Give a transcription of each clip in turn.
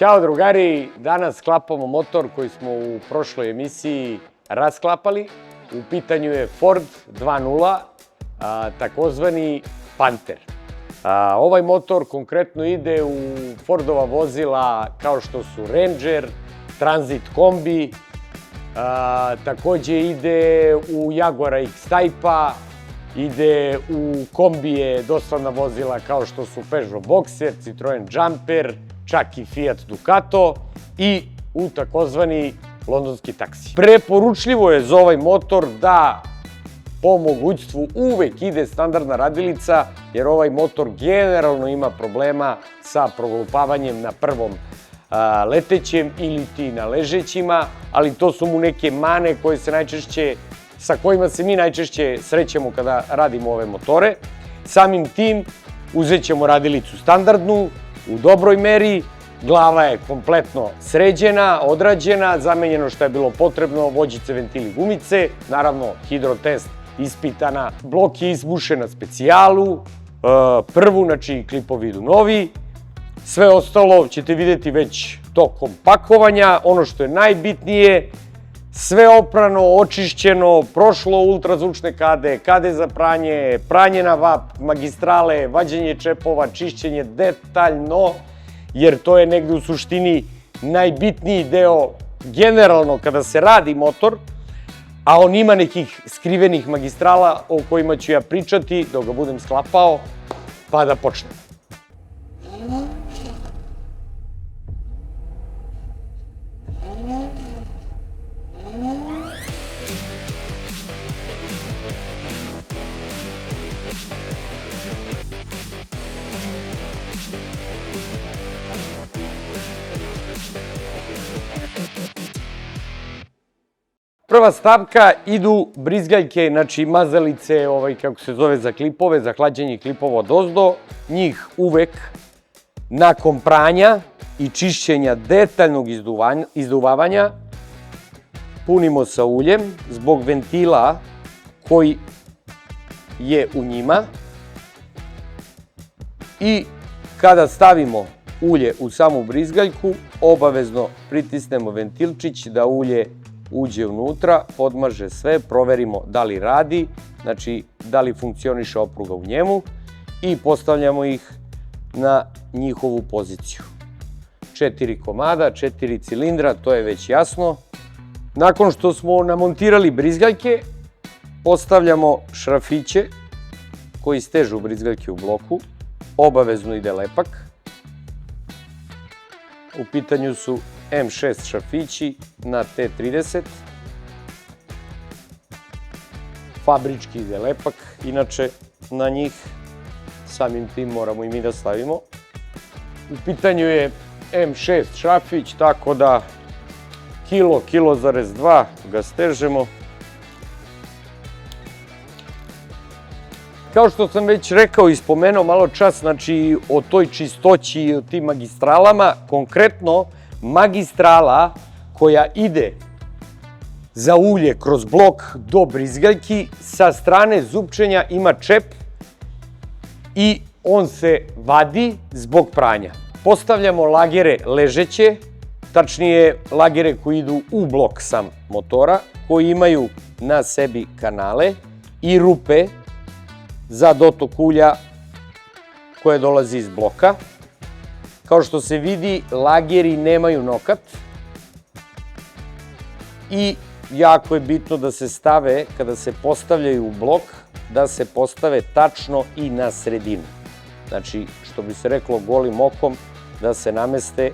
Ćao drugari, danas sklapamo motor koji smo u prošloj emisiji rasklapali. U pitanju je Ford 2.0, takozvani Panther. Ovaj motor konkretno ide u Fordova vozila kao što su Ranger, Transit kombi, takođe ide u Jaguara X-Type-a, ide u kombije dosadna vozila kao što su Peugeot Boxer, Citroen Jumper, čak i Fiat Ducato i u takozvani londonski taksi. Preporučljivo je za ovaj motor da po mogućstvu uvek ide standardna radilica, jer ovaj motor generalno ima problema sa proglupavanjem na prvom letećem ili ti na ležećima, ali to su mu neke mane sa kojima se mi najčešće srećemo kada radimo ove motore. Samim tim uzet ćemo radilicu standardnu, u dobroj meri, glava je kompletno sređena, odrađena, zamenjeno što je bilo potrebno, vođice, ventili, gumice, naravno hidrotest ispitana, blok je izbušen na specijalu, prvu, znači klipovi idu novi, sve ostalo ćete vidjeti već tokom pakovanja. Ono što je najbitnije, sve oprano, očišćeno, prošlo ultrazvučne kade, kade za pranje, pranje na vap, magistrale, vađenje čepova, čišćenje detaljno, jer to je negde u suštini najbitniji deo generalno kada se radi motor, a on ima nekih skrivenih magistrala o kojima ću ja pričati dok ga budem sklapao, pa da počnem. Prva stavka idu brizgaljke, znači mazalice, kako se zove, za klipove, za hlađenje klipova odozdo. Njih uvek nakon pranja i čišćenja detaljnog izduvavanja punimo sa uljem zbog ventila koji je u njima. I kada stavimo ulje u samu brizgaljku, obavezno pritisnemo ventilčić da ulje uđe unutra, podmaže sve, proverimo da li radi, znači da li funkcioniše opruga u njemu i postavljamo ih na njihovu poziciju. 4 komada, 4 cilindra, to je već jasno. Nakon što smo namontirali brizgaljke, postavljamo šrafiće koji stežu brizgaljke u bloku, obavezno ide lepak. U pitanju su M6 šrafići na T30. Fabrički ide lepak, inače na njih samim tim moramo i mi da stavimo. U pitanju je M6 šrafić, tako da kilo, zarez 2 ga stežemo. Kao što sam već rekao i spomenuo malo čas, znači o toj čistoći i o tim magistralama, konkretno magistrala koja ide za ulje kroz blok do brizgaljki, sa strane zupčenja ima čep i on se vadi zbog pranja. Postavljamo lagere ležeće, tačnije lagere koji idu u blok sam motora, koji imaju na sebi kanale i rupe za dotok ulja koje dolazi iz bloka. Kao što se vidi, lageri nemaju nokat i jako je bitno da se stave, kada se postavljaju u blok, da se postave tačno i na sredinu. Znači, što bi se reklo golim okom, da se nameste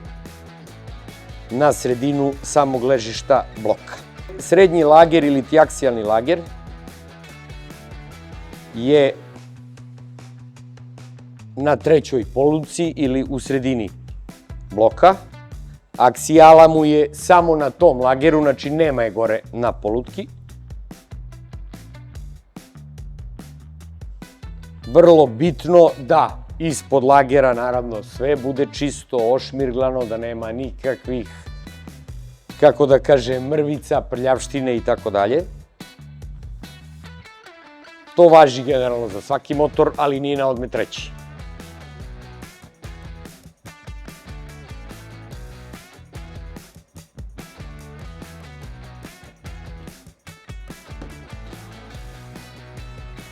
na sredinu samog ležišta bloka. Srednji lager ili ti aksijalni lager je na trećoj polutci ili u sredini bloka. Aksijala mu je samo na tom lageru, znači nema je gore na polutki. Vrlo bitno da ispod lagera naravno sve bude čisto, ošmirglano, da nema nikakvih, kako da kažem, mrvica, prljavštine i tako dalje. To važi generalno za svaki motor, ali nije na odmet reći.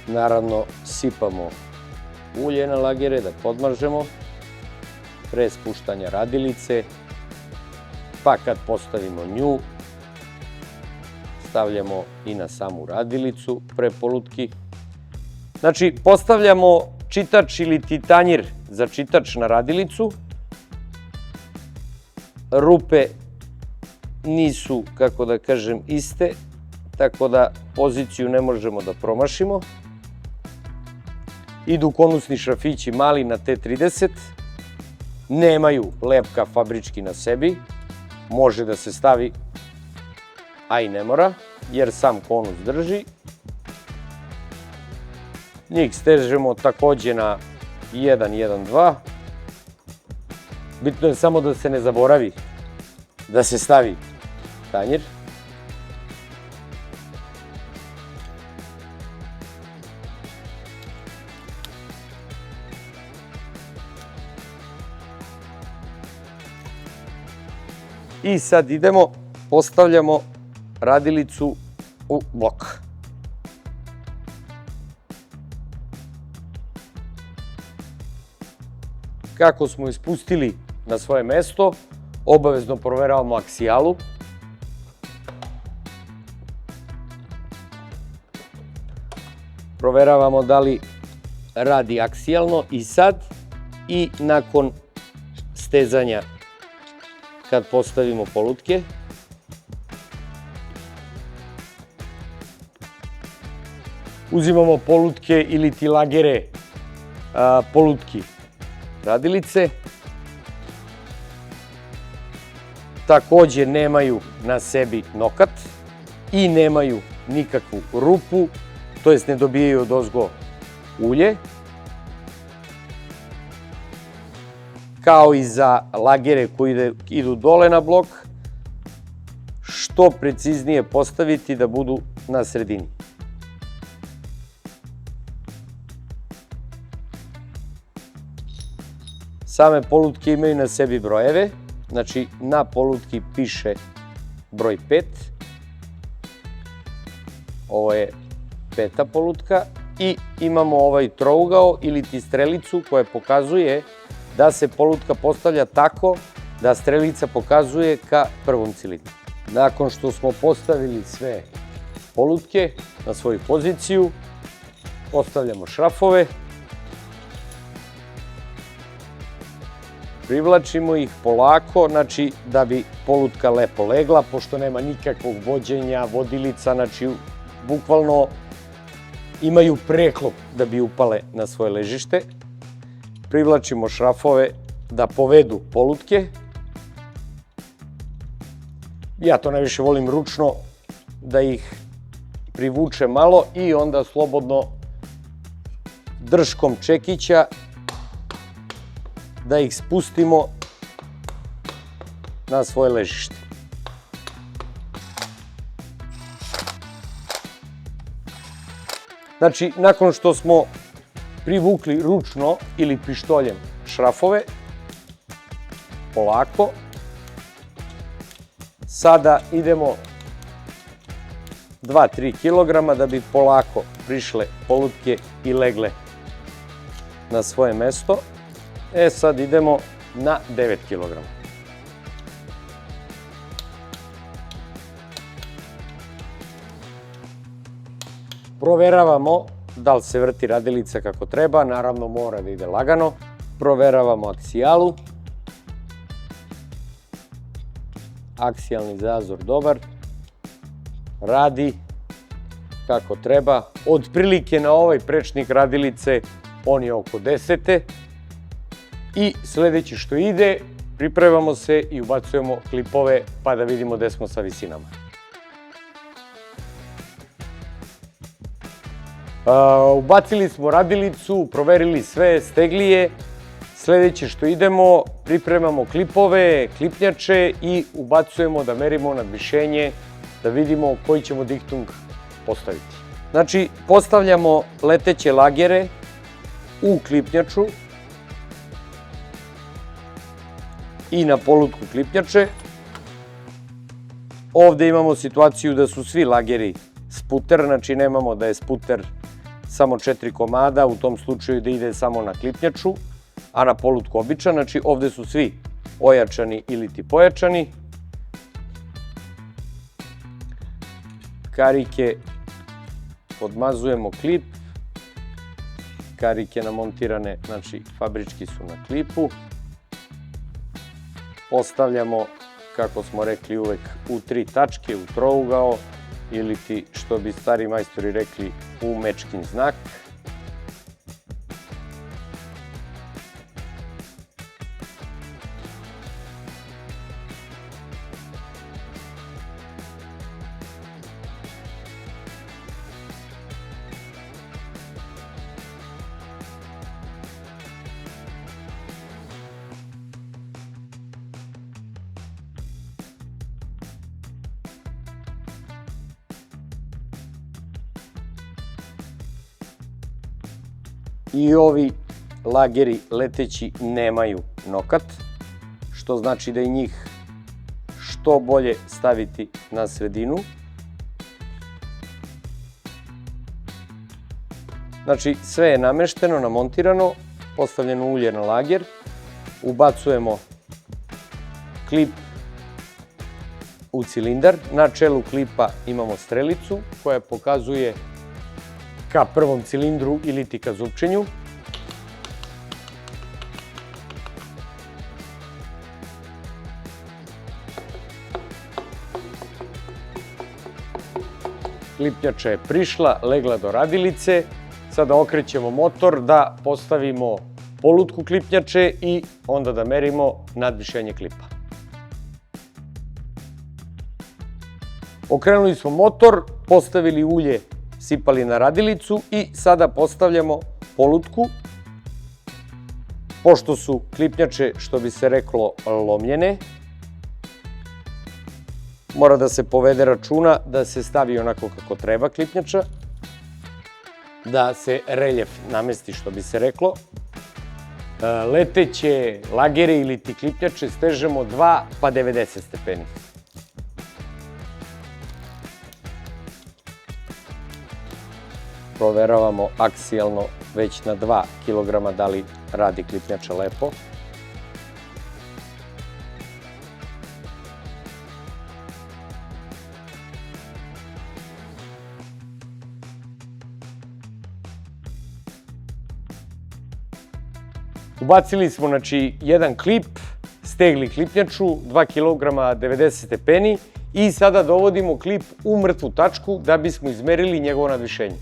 Naravno, sipamo ulje na lagere da podmažemo pre spuštanja radilice, pa kad postavimo nju, stavljamo i na samu radilicu pre polutki. Znači, postavljamo čitač ili ti tanjir za čitač na radilicu. Rupe nisu, kako da kažem, iste, tako da poziciju ne možemo da promašimo. Idu konusni šrafići mali na T30, nemaju lepka fabrički na sebi, može da se stavi, a i ne mora, jer sam konus drži. Njih stežemo takođe na 1-1-2. Bitno je samo da se ne zaboravi da se stavi tanjir. I sad idemo, postavljamo radilicu u blok. Kako smo ispustili na svoje mesto, obavezno proveravamo aksijalu. Proveravamo da li radi aksijalno i sad i nakon stezanja kad postavimo polutke. Uzimamo polutke ili ti lagere polutki radilice. Takođe nemaju na sebi nokat i nemaju nikakvu rupu, to jest ne dobijaju odozgo ulje. Kao i za lagere koji idu dole na blok, što preciznije postaviti da budu na sredini. Same polutke imaju na sebi brojeve, znači na polutki piše broj 5. Ovo je 5. polutka i imamo ovaj trougao ili ti strelicu koja pokazuje da se polutka postavlja tako da strelica pokazuje ka prvom cilindru. Nakon što smo postavili sve polutke na svoju poziciju, postavljamo šrafove, privlačimo ih polako, znači da bi polutka lepo legla, pošto nema nikakvog vođenja, vodilica, znači bukvalno imaju preklop da bi upale na svoje ležište. Privlačimo šrafove da povedu polutke. Ja to najviše volim ručno, da ih privučem malo i onda slobodno držkom čekića da ih spustimo na svoje ležište. Znači, nakon što smo privukli ručno ili pištoljem šrafove, polako, sada idemo 2-3 kg da bi polako prišle polutke i legle na svoje mesto. Sad idemo na 9 kg. Proveravamo da li se vrti radilica kako treba, naravno mora da ide lagano. Proveravamo aksijalu. Aksijalni zazor dobar. Radi kako treba. Otprilike na ovaj prečnik radilice on je oko 10. I sledeće što ide, pripremamo se i ubacujemo klipove pa da vidimo gde smo sa visinama. Ubacili smo radilicu, proverili sve, stegli je. Sledeće što idemo, pripremamo klipove, klipnjače i ubacujemo da merimo nadvišenje, da vidimo koji ćemo dihtung postaviti. Znači, postavljamo leteće lagere u klipnjaču i na polutku klipnjače. Ovde imamo situaciju da su svi lageri sputer, znači nemamo da je sputer samo 4 komada, u tom slučaju da ide samo na klipnjaču, a na polutku običan. Znači ovde su svi ojačani ili ti pojačani. Karike podmazujemo klip. Karike namontirane, znači fabrički su na klipu. Postavljamo, kako smo rekli uvek, u 3 tačke, u trougao, ili ti, što bi stari majstori rekli, u mečkin znak. I ovi lageri leteći nemaju nokat, što znači da je njih što bolje staviti na sredinu. Znači sve je namešteno, namontirano, postavljeno ulje na lager, ubacujemo klip u cilindar, na čelu klipa imamo strelicu koja pokazuje ka prvom cilindru ili ti ka zupčenju. Klipnjača je prišla, legla do radilice. Sada okrećemo motor da postavimo polutku klipnjače i onda da merimo nadvišenje klipa. Okrenuli smo motor, postavili ulje, sipali na radilicu i sada postavljamo polutku. Pošto su klipnjače, što bi se reklo, lomljene, mora da se povede računa da se stavi onako kako treba klipnjača, da se reljef namesti, što bi se reklo. Leteće lagere ili ti klipnjače stežemo 2 pa 90 stepeni. Proveravamo aksijalno već na 2 kg da li radi klipnjača lepo. Ubacili smo, znači, jedan klip, stegli klipnjaču, 2 kg 90 stepeni i sada dovodimo klip u mrtvu tačku da bismo izmerili njegovo nadvišenje.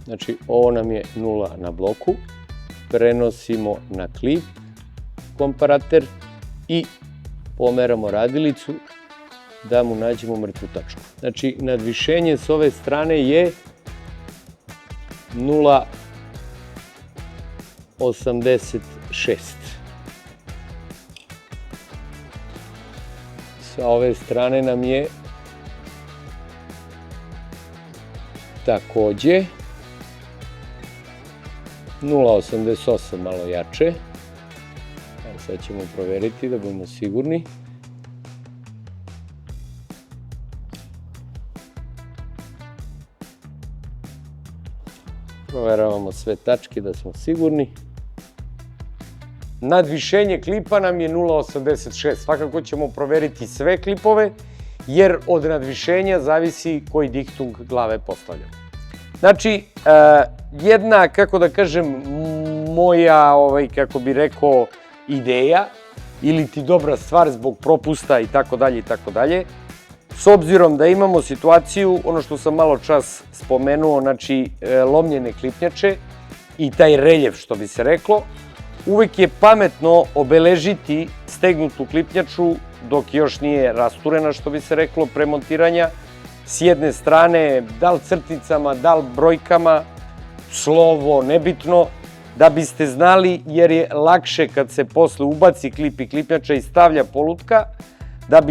Znači, ovo nam je 0 na bloku, prenosimo na klip komparater i pomeramo radilicu da mu nađemo mrtvu tačku. Znači, nadvišenje s ove strane je 0,86. Sa ove strane nam je takođe 0,88, malo jače. Sad ćemo proveriti da budemo sigurni. Proveravamo sve tačke da smo sigurni. Nadvišenje klipa nam je 0,86. Svakako ćemo proveriti sve klipove, jer od nadvišenja zavisi koji dihtung glave postavljamo. Znači, jedna, kako da kažem, moja, kako bi rekao, ideja ili ti dobra stvar zbog propusta i tako dalje i tako dalje. S obzirom da imamo situaciju, ono što sam malo čas spomenuo, znači lomljene klipnjače i taj reljef, što bi se reklo, uvek je pametno obeležiti stegnutu klipnjaču dok još nije rasturena, što bi se reklo, pre montiranja. S jedne strane, da li crticama, da li brojkama, slovo, nebitno, da biste znali, jer je lakše kad se posle ubaci klip i klipnjača i stavlja polutka, da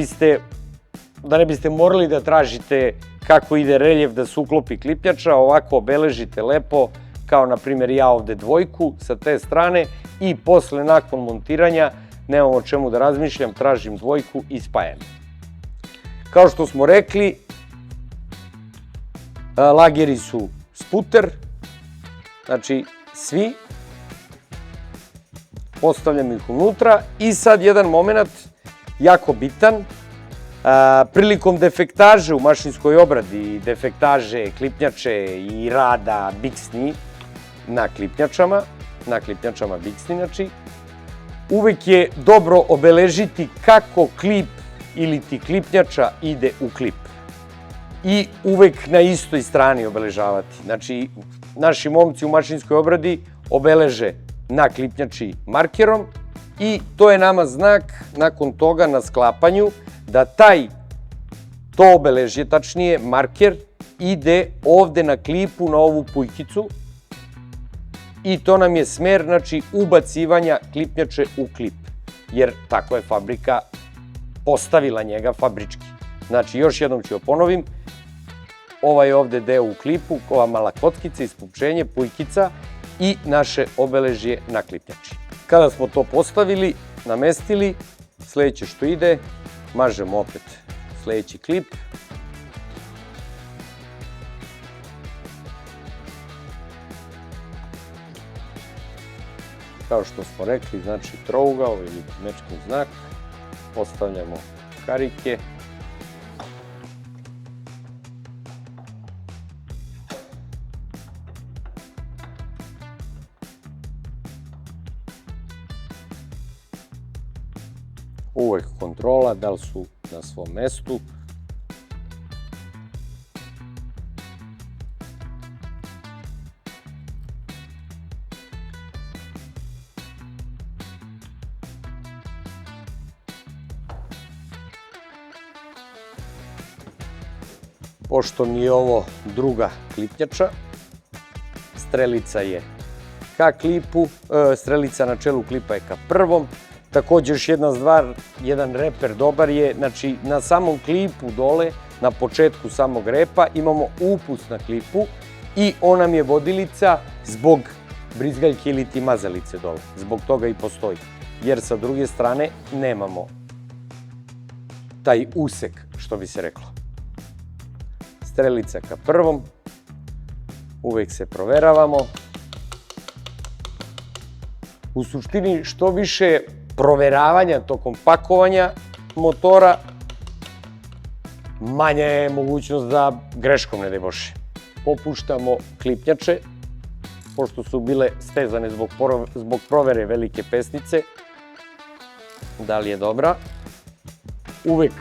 ne biste morali da tražite kako ide reljef da se uklopi klipnjača, ovako obeležite lepo, kao na primjer ja ovde 2 sa te strane i posle nakon montiranja nemam o čemu da razmišljam, tražim 2 i spajam. Kao što smo rekli, Lageri su sputer, znači svi. Postavljam ih unutra i sad jedan moment jako bitan. Prilikom defektaže u mašinskoj obradi, defektaže, klipnjače i rada biksni na klipnjačama biksni, znači, uvek je dobro obeležiti kako klip ili ti klipnjača ide u klip. I uvek na istoj strani obeležavati. Znači, naši momci u mašinskoj obradi obeleže na klipnjači markerom i to je nama znak nakon toga na sklapanju da to obeležje, tačnije marker, ide ovde na klipu na ovu pujkicu i to nam je smer, znači, ubacivanja klipnjače u klip, jer tako je fabrika postavila njega fabrički. Znači, još jednom ću ponovim, ovaj ovde deo u klipu, ova mala kockica, ispupčenje, pujkica i naše obeležje na klipnjači. Kada smo to postavili, namestili, sledeće što ide, mažemo opet sledeći klip. Kao što smo rekli, znači trougao ili mečkin znak, postavljamo karike. Uvek kontrola da li su na svom mestu. Pošto mi je ovo druga klipnjača, strelica je ka klipu, strelica na čelu klipa je ka prvom. Takođe, još jedna stvar, jedan reper dobar je, znači na samom klipu dole, na početku samog repa, imamo upust na klipu i ona nam je vodilica zbog brizgaljke ili ti mazalice dole. Zbog toga i postoji, jer sa druge strane nemamo taj usek, što bi se reklo. Strelica ka prvom, uvek se proveravamo. U suštini, što više proveravanja tokom pakovanja motora, manja je mogućnost da greškom, ne daj Bože. Popuštamo klipnjače, pošto su bile stezane zbog provere velike pesnice, da li je dobra. Uvek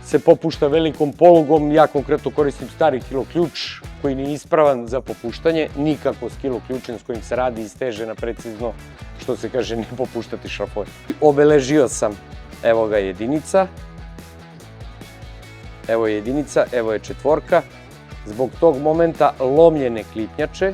se popušta velikom polugom, ja konkretno koristim stari kilo ključ koji nije ispravan za popuštanje, nikako s kilo ključem s kojim se radi i steže na precizno, što se kaže, ne popuštati šrafoj. Obeležio sam, evo ga jedinica, evo je jedinica, evo je četvorka. Zbog tog momenta lomljene klipnjače,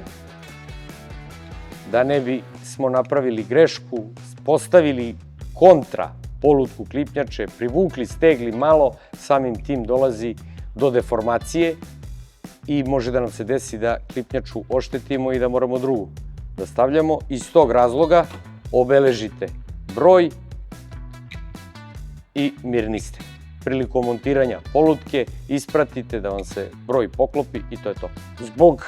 da ne bi smo napravili grešku, postavili kontra polutku klipnjače, privukli, stegli malo, samim tim dolazi do deformacije i može da nam se desi da klipnjaču oštetimo i da moramo drugu da stavljamo. Iz tog razloga obeležite broj i mirni ste. Prilikom montiranja polutke ispratite da vam se broj poklopi i to je to. Zbog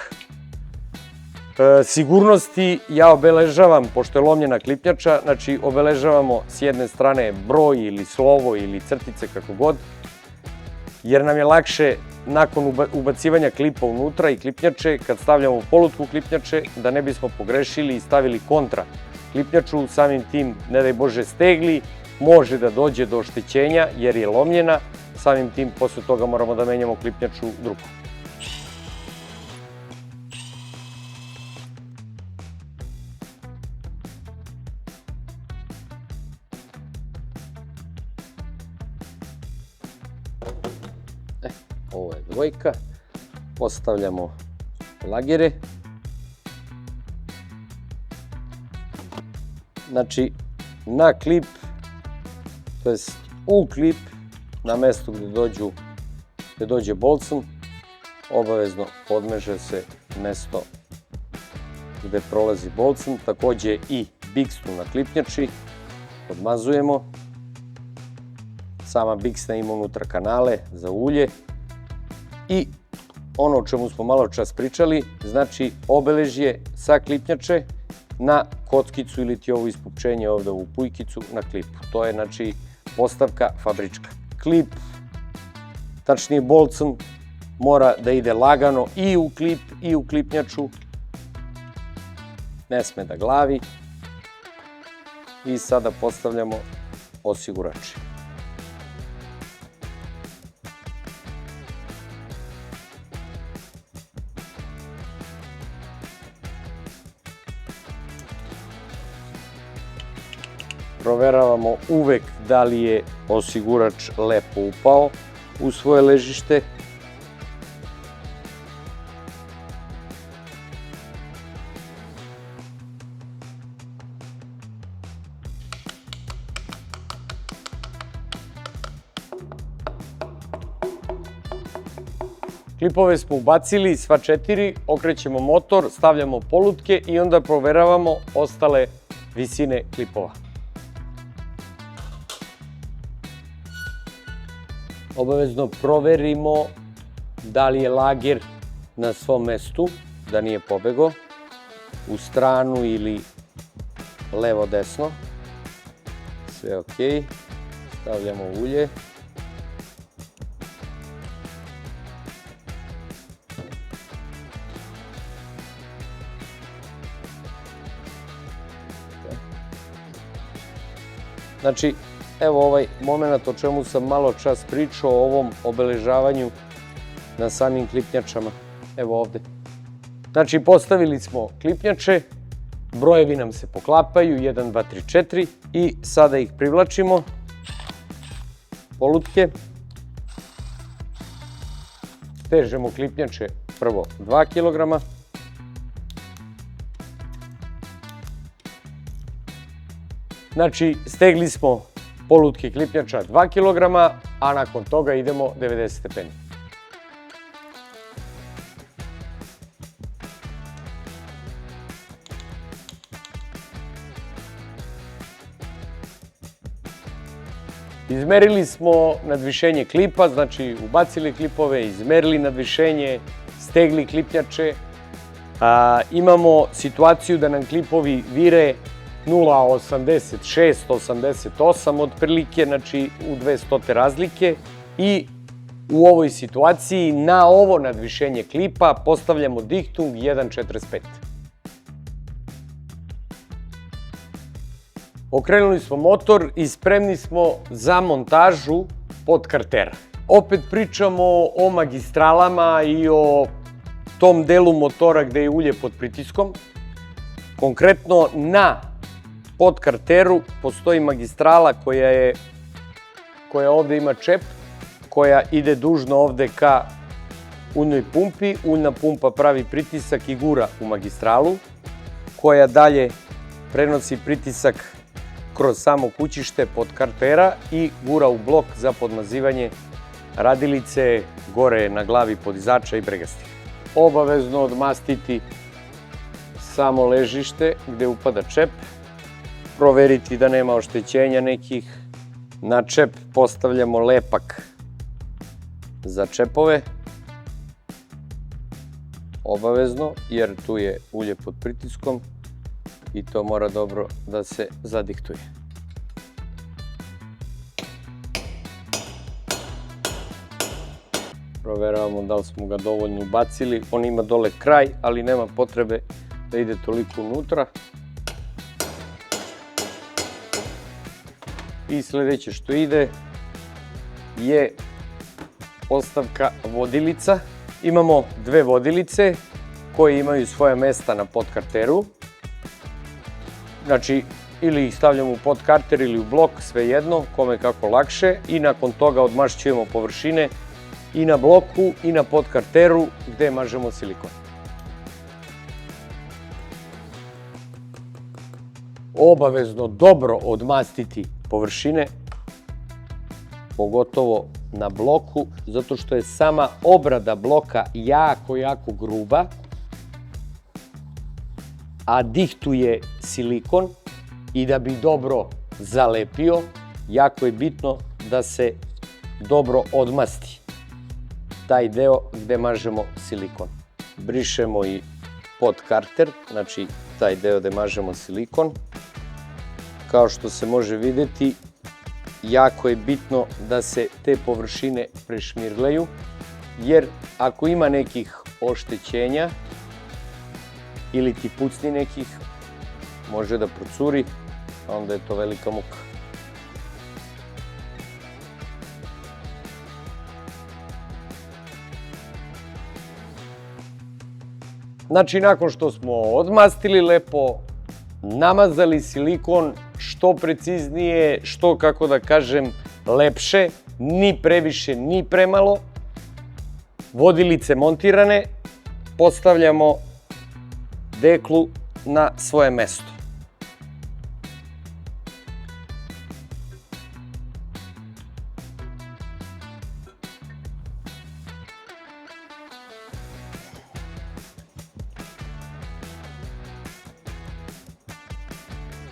sigurnosti ja obeležavam, pošto je lomljena klipnjača, znači obeležavamo s jedne strane broj ili slovo ili crtice, kako god, jer nam je lakše nakon ubacivanja klipa unutra i klipnjače, kad stavljamo polutku klipnjače, da ne bismo pogrešili i stavili kontra klipnjaču, samim tim, ne daj Bože, stegli, može da dođe do oštećenja jer je lomljena, samim tim posle toga moramo da menjamo klipnjaču drugu. Ovo je dvojka, postavljamo lagere. Znači, na klip, to jest u klip, na mestu gde dođe bolcom, obavezno podmeže se mesto gde prolazi bolcom, takođe i bikstu na klipnjači, podmazujemo. Sama biksna ima unutra kanale za ulje i ono o čemu smo malo čas pričali, znači obeležje sa klipnjače na kockicu ili ti ovo ispupčenje ovde u pujkicu na klipu. To je znači postavka fabrička. Klip, tačnije bolcom, mora da ide lagano i u klip i u klipnjaču. Ne sme da glavi. I sada postavljamo osigurače. Proveravamo uvek da li je osigurač lepo upao u svoje ležište. Klipove smo ubacili, sva 4, okrećemo motor, stavljamo polutke i onda proveravamo ostale visine klipova. Obavezno proverimo da li je lager na svom mestu, da nije pobegao u stranu ili levo-desno. Sve ok. Stavljamo ulje. Znači, evo ovaj moment o čemu sam malo čas pričao, o ovom obeležavanju na samim klipnjačama. Evo ovde. Znači, postavili smo klipnjače, brojevi nam se poklapaju, 1, 2, 3, 4 i sada ih privlačimo, polutke. Težemo klipnjače prvo 2 kg. Znači, stegli smo polutke klipnjača 2 kg, a nakon toga idemo 90 stepeni. Izmerili smo nadvišenje klipa, znači ubacili klipove, izmerili nadvišenje, stegli klipnjače. Imamo situaciju da nam klipovi vire 0,86, 88 otprilike, znači u 200 razlike i u ovoj situaciji na ovo nadvišenje klipa postavljamo dihtung 1,45. Okrenuli smo motor i spremni smo za montažu podkartera. Opet pričamo o magistralama i o tom delu motora gde je ulje pod pritiskom. Konkretno na podkarteru postoji magistrala koja ovde ima čep, koja ide dužno ovde ka uljnoj pumpi. Uljna pumpa pravi pritisak i gura u magistralu, koja dalje prenosi pritisak kroz samo kućište podkartera i gura u blok za podmazivanje radilice gore na glavi podizača i bregastih. Obavezno odmastiti samo ležište gde upada čep, proveriti da nema oštećenja nekih. Na čep postavljamo lepak za čepove, obavezno, jer tu je ulje pod pritiskom i to mora dobro da se zadihtuje. Proveravamo da li smo ga dovoljno ubacili. On ima dole kraj, ali nema potrebe da ide toliko unutra. I sledeće što ide je postavka vodilica. Imamo dve vodilice koje imaju svoje mesta na podkarteru. Znači, ili ih stavljamo u podkarter ili u blok, svejedno, kome kako lakše. I nakon toga odmašćujemo površine i na bloku i na podkarteru gde mažemo silikon. Obavezno dobro odmastiti površine, pogotovo na bloku, zato što je sama obrada bloka jako gruba, a dihtuje silikon i da bi dobro zalepio, jako je bitno da se dobro odmasti. taj deo gde mažemo silikon. Brišemo i pod karter, znači taj deo gde mažemo silikon. Kao što se može videti, jako je bitno da se te površine prešmirlaju, jer ako ima nekih oštećenja ili ti pucni nekih, može da procuri, a onda je to velika muka. Znači, nakon što smo odmastili lepo, namazali silikon što preciznije, što, kako da kažem, lepše, ni previše, ni premalo, vodilice montirane, postavljamo deklu na svoje mesto.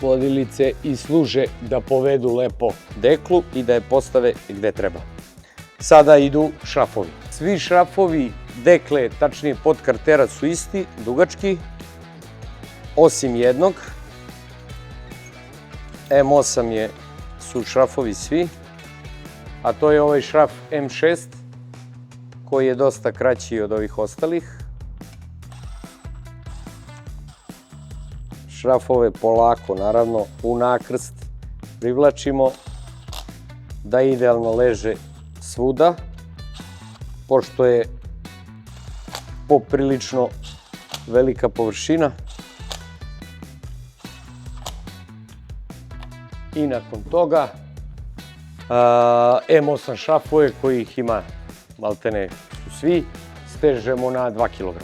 Vodilice i služe da povedu lepo deklu i da je postave gde treba. Sada idu šrafovi. Svi šrafovi dekle, tačnije podkartera, su isti, dugački, osim jednog. M8 su šrafovi svi, a to je ovaj šraf M6 koji je dosta kraći od ovih ostalih. Šrafove polako, naravno, u nakrst privlačimo da idealno leže svuda, pošto je poprilično velika površina. I nakon toga M8 šrafove, kojih ima maltene su svi, stežemo na 2 kg.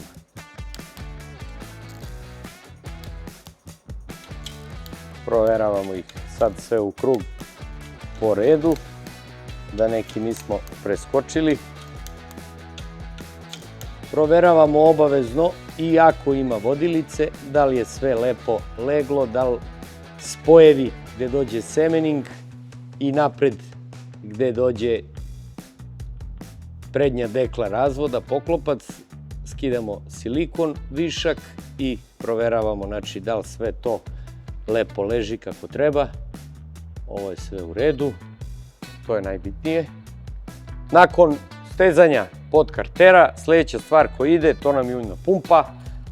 Proveravamo ih sad sve u krug po redu, da neki nismo preskočili. Proveravamo obavezno i ako ima vodilice, da li je sve lepo leglo, da li spojevi gde dođe semening i napred gde dođe prednja dekla razvoda, poklopac, skidamo silikon, višak i proveravamo, znači, da li sve to lepo leži kako treba. Ovo je sve u redu, to je najbitnije. Nakon stezanja podkartera, sledeća stvar koja ide, to nam je uljna pumpa,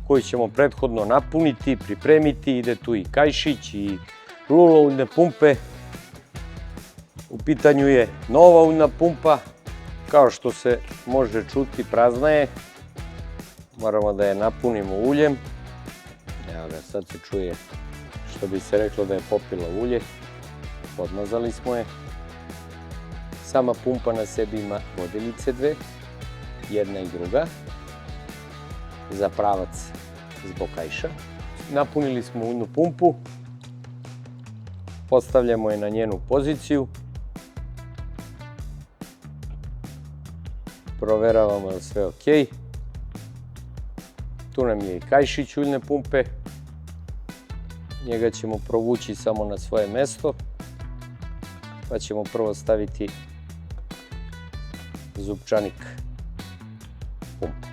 koju ćemo prethodno napuniti, pripremiti. Ide tu i kajšić i rulo uljne pumpe. U pitanju je nova uljna pumpa, kao što se može čuti, prazna je. Moramo da je napunimo uljem. Evo ga, sad se čuje, što bi se reklo, da je popila ulje. Podmazali smo je. Sama pumpa na sebi ima vodilice dve, jedna i druga, za pravac zbog kajša. Napunili smo uljnu pumpu, postavljamo je na njenu poziciju, proveravamo da je sve ok. Tu nam je i kajšić uljne pumpe, njega ćemo provući samo na svoje mesto, pa ćemo prvo staviti zupčanik pumpe.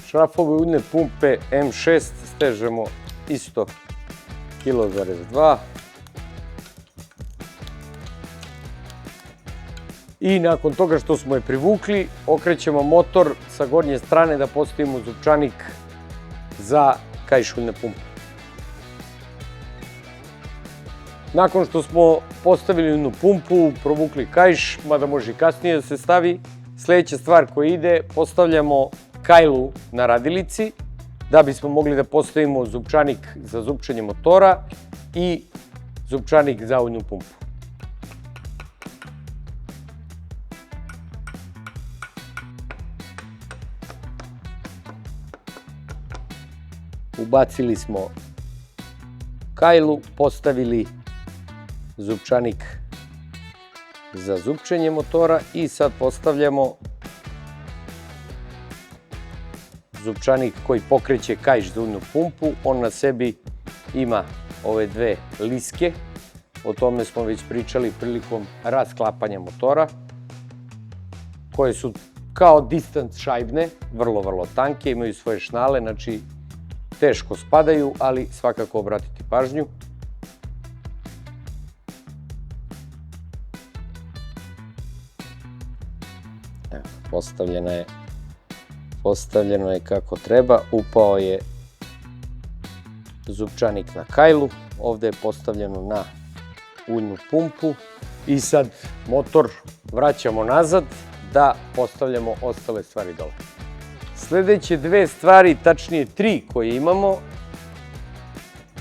Šrafove uljne pumpe M6 stežemo isto 1,2 kg. I nakon toga što smo je privukli, okrećemo motor sa gornje strane da postavimo zupčanik za kajš uljne pumpe. Nakon što smo postavili uljnu pumpu, provukli kajš, mada može i kasnije da se stavi, sledeća stvar koja ide, postavljamo kajlu na radilici da bismo mogli da postavimo zupčanik za zupčanje motora i zupčanik za uljnu pumpu. Ubacili smo kajlu, postavili zupčanik za zupčenje motora i sad postavljamo zupčanik koji pokreće kajš za uljnu pumpu. On na sebi ima ove dve liske, o tome smo već pričali prilikom rasklapanja motora, koje su kao distance šajbne, vrlo tanke, imaju svoje šnale, znači teško spadaju, ali svakako obratiti pažnju. Evo, postavljeno je kako treba, upao je zupčanik na kajlu, ovde je postavljeno na uljnu pumpu i sad motor vraćamo nazad da postavljamo ostale stvari dole. Sledeće dve stvari, tačnije 3 koje imamo,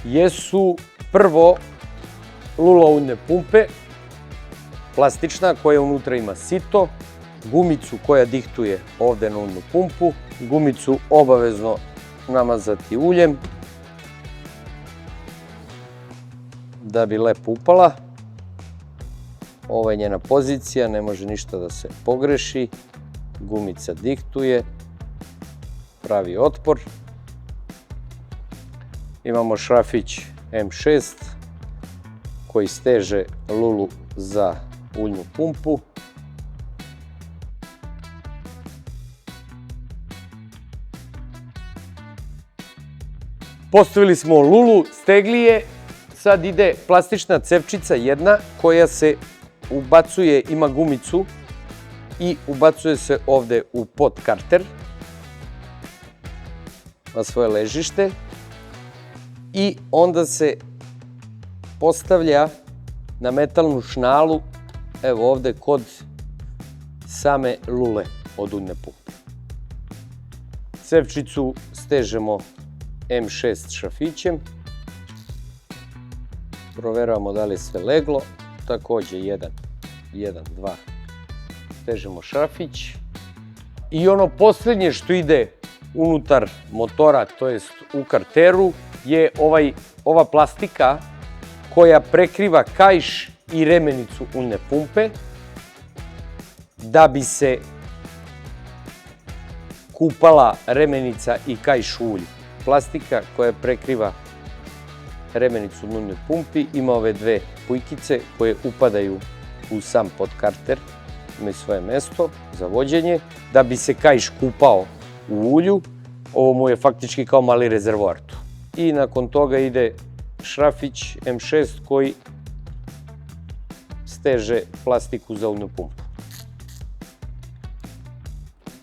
jesu prvo lula uljne pumpe, plastična koja unutra ima sito, gumicu koja dihtuje ovde na uljnu pumpu, gumicu obavezno namazati uljem da bi lepo upala. Ovo je njena pozicija, ne može ništa da se pogreši, gumica dihtuje, pravi otpor. Imamo šrafić M6 koji steže lulu za uljnu pumpu. Postavili smo lulu, stegli je, sad ide plastična cevčica jedna koja se ubacuje, ima gumicu i ubacuje se ovde u podkarter na svoje ležište i onda se postavlja na metalnu šnalu, evo ovde kod same lule od uljne pumpe. Cevčicu stežemo M6 šrafićem, proveravamo da li je sve leglo, takođe 1, 2, stežemo šrafić i ono poslednje što ide unutar motora, to jest u karteru, je ova plastika koja prekriva kaiš i remenicu uljne pumpe da bi se kupala remenica i kaiš u ulju. Plastika koja prekriva remenicu u uljnoj pumpi ima ove dve pujkice koje upadaju u sam podkarter, imaju svoje mesto za vođenje, da bi se kaiš kupao u ulju. Ovo mu je faktički kao mali rezervoar tu. I nakon toga ide šrafić M6 koji steže plastiku za uljnu pumpu.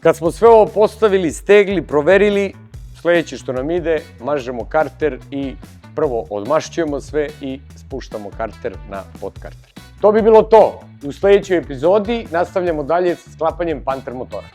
Kad smo sve ovo postavili, stegli, proverili, sledeće što nam ide, mažemo karter i prvo odmašćujemo sve i spuštamo karter na podkarter. To bi bilo to. U sledećoj epizodi nastavljamo dalje sa sklapanjem Panther motora.